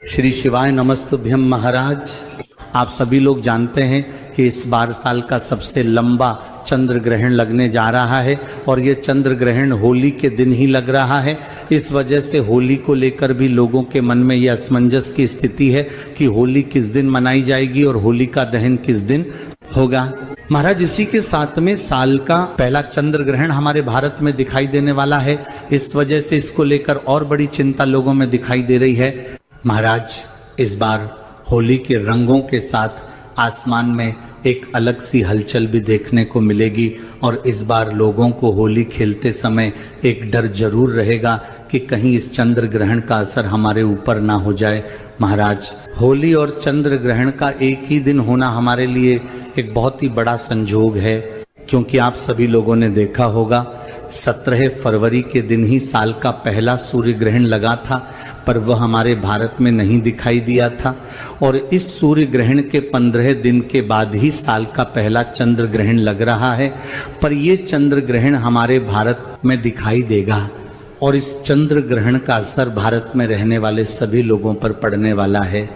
श्री शिवाय नमस्तुभ्यम महाराज। आप सभी लोग जानते हैं कि इस बार साल का सबसे लंबा चंद्र ग्रहण लगने जा रहा है और ये चंद्र ग्रहण होली के दिन ही लग रहा है। इस वजह से होली को लेकर भी लोगों के मन में यह असमंजस की स्थिति है कि होली किस दिन मनाई जाएगी और होलिका दहन किस दिन होगा। महाराज, इसी के साथ में साल का पहला चंद्र ग्रहण हमारे भारत में दिखाई देने वाला है। इस वजह से इसको लेकर और बड़ी चिंता लोगों में दिखाई दे रही है। महाराज, इस बार होली के रंगों के साथ आसमान में एक अलग सी हलचल भी देखने को मिलेगी और इस बार लोगों को होली खेलते समय एक डर जरूर रहेगा कि कहीं इस चंद्र ग्रहण का असर हमारे ऊपर ना हो जाए। महाराज, होली और चंद्र ग्रहण का एक ही दिन होना हमारे लिए एक बहुत ही बड़ा संजोग है, क्योंकि आप सभी लोगों ने देखा होगा 17 फरवरी के दिन ही साल का पहला सूर्य ग्रहण लगा था, पर वह हमारे भारत में नहीं दिखाई दिया था और इस सूर्य ग्रहण के 15 दिन के बाद ही साल का पहला चंद्र ग्रहण लग रहा है। पर यह चंद्र ग्रहण हमारे भारत में दिखाई देगा और इस चंद्र ग्रहण का असर भारत में रहने वाले सभी लोगों पर पड़ने वाला है।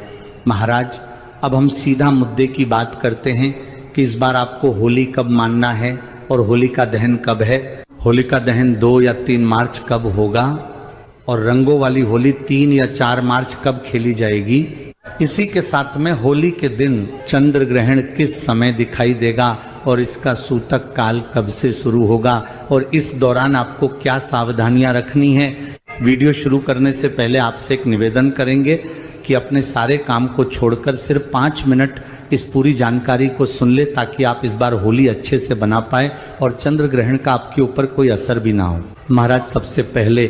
महाराज, अब हम सीधा मुद्दे की बात करते हैं कि इस बार आपको होली कब मानना है और होलिका दहन कब है। होलिका दहन 2 या 3 मार्च कब होगा और रंगों वाली होली 3 या 4 मार्च कब खेली जाएगी। इसी के साथ में होली के दिन चंद्र ग्रहण किस समय दिखाई देगा और इसका सूतक काल कब से शुरू होगा और इस दौरान आपको क्या सावधानियां रखनी है। वीडियो शुरू करने से पहले आपसे एक निवेदन करेंगे कि अपने सारे काम को छोड़कर सिर्फ 5 मिनट इस पूरी जानकारी को सुन ले, ताकि आप इस बार होली अच्छे से बना पाए और चंद्र ग्रहण का आपके ऊपर कोई असर भी ना हो। महाराज, सबसे पहले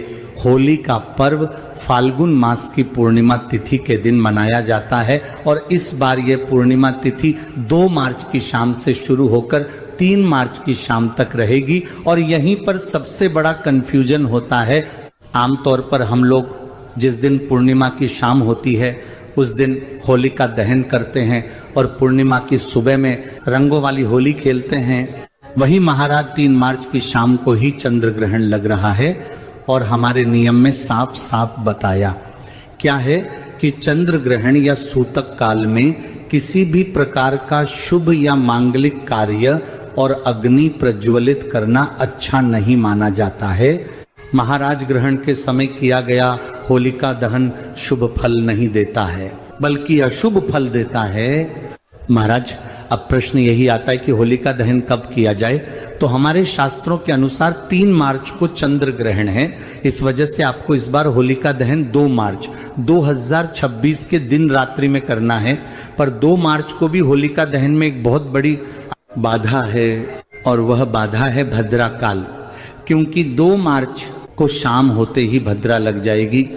होली का पर्व फाल्गुन मास की पूर्णिमा तिथि के दिन मनाया जाता है और इस बार यह पूर्णिमा तिथि 2 मार्च की शाम से शुरू होकर 3 मार्च की शाम तक रहेगी। और यहीं पर सबसे बड़ा कंफ्यूजन होता है। आमतौर पर हम लोग जिस दिन पूर्णिमा की शाम होती है उस दिन होलिका दहन करते हैं और पूर्णिमा की सुबह में रंगों वाली होली खेलते हैं। वही महाराज 3 मार्च की शाम को ही चंद्र ग्रहण लग रहा है और हमारे नियम में साफ साफ बताया क्या है कि चंद्र ग्रहण या सूतक काल में किसी भी प्रकार का शुभ या मांगलिक कार्य और अग्नि प्रज्वलित करना अच्छा नहीं माना जाता है। महाराज, ग्रहण के समय किया गया होलिका दहन शुभ फल नहीं देता है बल्कि अशुभ फल देता है। महाराज, अब प्रश्न यही आता है कि होलिका दहन कब किया जाए, तो हमारे शास्त्रों के अनुसार 3 मार्च को चंद्र ग्रहण है। इस वजह से आपको इस बार होलिका दहन 2 मार्च 2026 के दिन रात्रि में करना है। पर 2 मार्च को भी होलिका दहन में एक बहुत बड़ी बाधा है और वह बाधा है भद्रा काल, क्योंकि 2 मार्च को शाम होते ही भद्रा लग जाएगी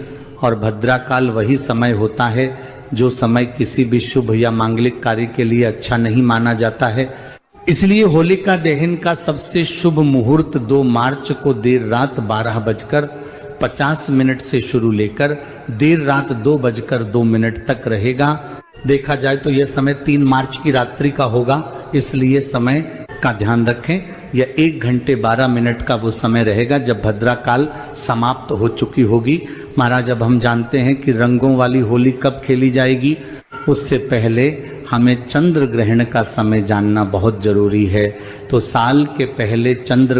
और भद्रा काल वही समय होता है जो समय किसी भी शुभ या मांगलिक कार्य के लिए अच्छा नहीं माना जाता है। इसलिए होलिका दहन का सबसे शुभ मुहूर्त 2 मार्च को देर रात 12:50 से शुरू लेकर देर रात 2:02 तक रहेगा। देखा जाए तो यह समय 3 मार्च की रात्रि का होगा, इसलिए समय का ध्यान रखें। यह 1 घंटे 12 मिनट का वो समय रहेगा जब भद्रा काल समाप्त हो चुकी होगी। महाराज, अब हम जानते हैं कि रंगों वाली होली कब खेली जाएगी। उससे पहले हमें चंद्र ग्रहण का समय जानना बहुत जरूरी है। तो साल के पहले चंद्र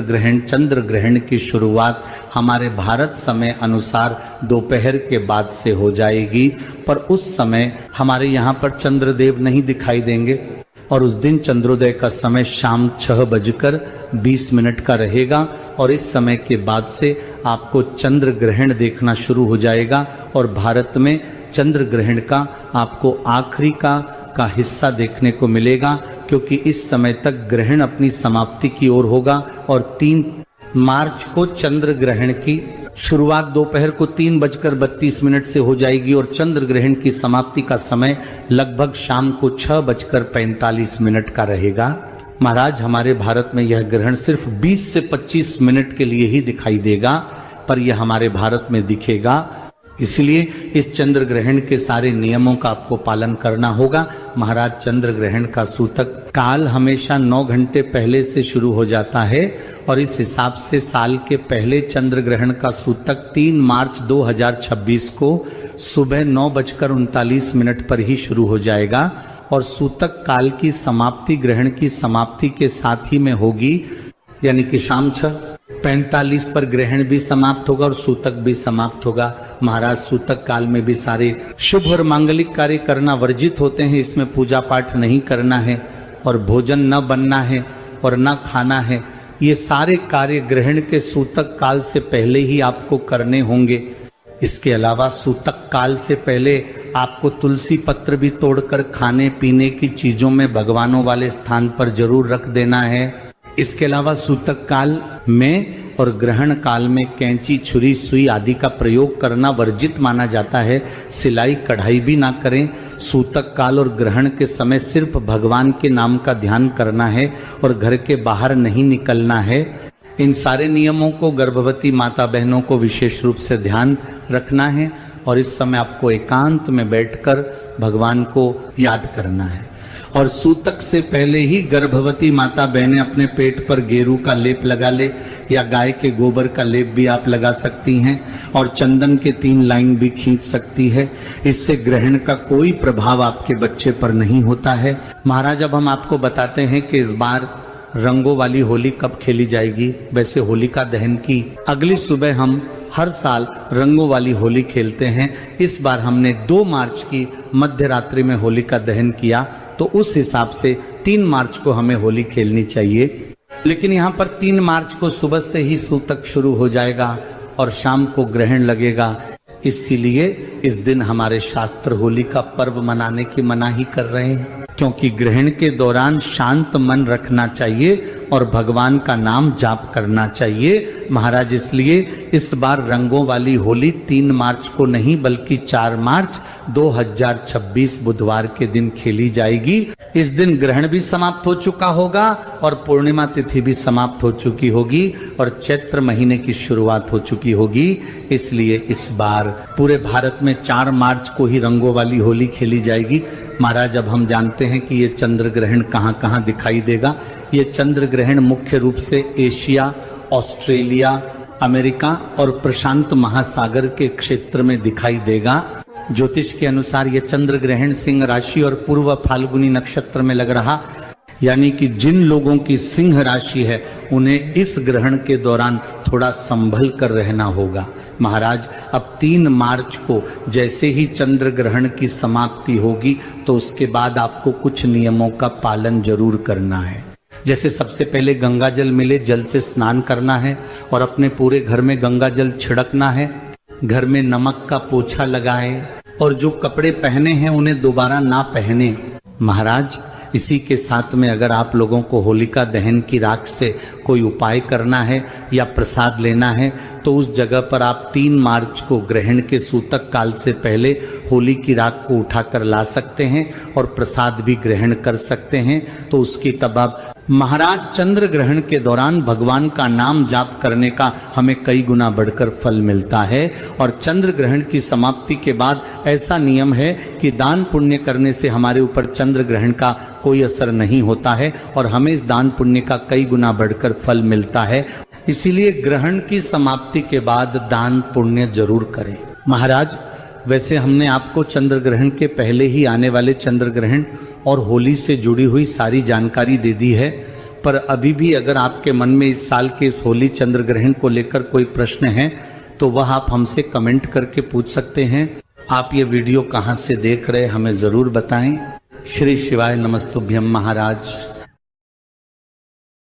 ग्रहण की शुरुआत हमारे भारत समय अनुसार दोपहर के बाद से हो जाएगी, पर उस समय हमारे यहाँ पर चंद्रदेव नहीं दिखाई देंगे और उस दिन चंद्रोदय का समय शाम 6:20 का रहेगा और इस समय के बाद से आपको चंद्र ग्रहण देखना शुरू हो जाएगा और भारत में चंद्र ग्रहण का आपको आखिरी का हिस्सा देखने को मिलेगा, क्योंकि इस समय तक ग्रहण अपनी समाप्ति की ओर होगा और 3 मार्च को चंद्र ग्रहण की शुरुआत दोपहर को 3:32 से हो जाएगी और चंद्र ग्रहण की समाप्ति का समय लगभग शाम को 6:45 का रहेगा। महाराज, हमारे भारत में यह ग्रहण सिर्फ 20 से 25 मिनट के लिए ही दिखाई देगा, पर यह हमारे भारत में दिखेगा। इसलिए इस चंद्र ग्रहण के सारे नियमों का आपको पालन करना होगा। महाराज, चंद्र ग्रहण का सूतक काल हमेशा 9 घंटे पहले से शुरू हो जाता है और इस हिसाब से साल के पहले चंद्र ग्रहण का सूतक 3 मार्च 2026 को सुबह 9:39 पर ही शुरू हो जाएगा और सूतक काल की समाप्ति ग्रहण की समाप्ति के साथ ही में होगी, यानी कि शाम 6:45 पर ग्रहण भी समाप्त होगा और सूतक भी समाप्त होगा। महाराज सूतक काल में भी सारे शुभ और मांगलिक कार्य करना वर्जित होते हैं, इसमें पूजा पाठ नहीं करना है और भोजन न बनना है और न खाना है। ये सारे कार्य ग्रहण के सूतक काल से पहले ही आपको करने होंगे। इसके अलावा सूतक काल से पहले आपको तुलसी पत्र भी तोड़कर खाने पीने की चीजों में भगवानों वाले स्थान पर जरूर रख देना है। इसके अलावा सूतक काल में और ग्रहण काल में कैंची, छुरी, सुई आदि का प्रयोग करना वर्जित माना जाता है। सिलाई कढ़ाई भी ना करें। सूतक काल और ग्रहण के समय सिर्फ भगवान के नाम का ध्यान करना है और घर के बाहर नहीं निकलना है। इन सारे नियमों को गर्भवती माता बहनों को विशेष रूप से ध्यान रखना है और इस समय आपको एकांत में बैठकर भगवान को याद करना है। और सूतक से पहले ही गर्भवती माता बहनें अपने पेट पर गेरू का लेप लगा ले या गाय के गोबर का लेप भी आप लगा सकती हैं और चंदन के 3 लाइन भी खींच सकती है। इससे ग्रहण का कोई प्रभाव आपके बच्चे पर नहीं होता है। महाराज, अब हम आपको बताते हैं कि इस बार रंगों वाली होली कब खेली जाएगी। वैसे होलिका दहन की अगली सुबह हम हर साल रंगों वाली होली खेलते हैं। इस बार हमने 2 मार्च की मध्य रात्रि में होलिका दहन किया, तो उस हिसाब से 3 मार्च को हमें होली खेलनी चाहिए। लेकिन यहाँ पर 3 मार्च को सुबह से ही सूतक शुरू हो जाएगा और शाम को ग्रहण लगेगा। इसीलिए इस दिन हमारे शास्त्र होली का पर्व मनाने की मनाही कर रहे हैं, क्योंकि ग्रहण के दौरान शांत मन रखना चाहिए और भगवान का नाम जाप करना चाहिए। महाराज, इसलिए इस बार रंगों वाली होली 3 मार्च को नहीं बल्कि 4 मार्च 2026 बुधवार के दिन खेली जाएगी। इस दिन ग्रहण भी समाप्त हो चुका होगा और पूर्णिमा तिथि भी समाप्त हो चुकी होगी और चैत्र महीने की शुरुआत हो चुकी होगी। इसलिए इस बार पूरे भारत में 4 मार्च को ही रंगों वाली होली खेली जाएगी। महाराज, अब हम जानते हैं कि ये चंद्र ग्रहण कहाँ कहाँ दिखाई देगा। ये चंद्र ग्रहण मुख्य रूप से एशिया, ऑस्ट्रेलिया, अमेरिका और प्रशांत महासागर के क्षेत्र में दिखाई देगा। ज्योतिष के अनुसार ये चंद्र ग्रहण सिंह राशि और पूर्व फाल्गुनी नक्षत्र में लग रहा, यानी कि जिन लोगों की सिंह राशि है उन्हें इस ग्रहण के दौरान थोड़ा संभल कर रहना होगा। महाराज, अब 3 मार्च को जैसे ही चंद्र ग्रहण की समाप्ति होगी तो उसके बाद आपको कुछ नियमों का पालन जरूर करना है। जैसे सबसे पहले गंगा जल मिले जल से स्नान करना है और अपने पूरे घर में गंगा जल छिड़कना है। घर में नमक का पोछा लगाए और जो कपड़े पहने हैं उन्हें दोबारा ना पहने। महाराज, इसी के साथ में अगर आप लोगों को होलिका दहन की राख से कोई उपाय करना है या प्रसाद लेना है तो उस जगह पर आप 3 मार्च को ग्रहण के सूतक काल से पहले होली की राख को उठाकर ला सकते हैं और प्रसाद भी ग्रहण कर सकते हैं। तो उसकी तब आप महाराज, चंद्र ग्रहण के दौरान भगवान का नाम जाप करने का हमें कई गुना बढ़कर फल मिलता है। और चंद्र ग्रहण की समाप्ति के बाद ऐसा नियम है कि दान पुण्य करने से हमारे ऊपर चंद्र ग्रहण का कोई असर नहीं होता है और हमें इस दान पुण्य का कई गुना बढ़कर फल मिलता है। इसीलिए ग्रहण की समाप्ति के बाद दान पुण्य जरूर करें। महाराज, वैसे हमने आपको चंद्र ग्रहण के पहले ही आने वाले चंद्र ग्रहण और होली से जुड़ी हुई सारी जानकारी दे दी है, पर अभी भी अगर आपके मन में इस साल के इस होली चंद्र ग्रहण को लेकर कोई प्रश्न है तो वह आप हमसे कमेंट करके पूछ सकते हैं। आप ये वीडियो कहाँ से देख रहे हमें जरूर बताएं। श्री शिवाय नमस्तुभ्यम महाराज।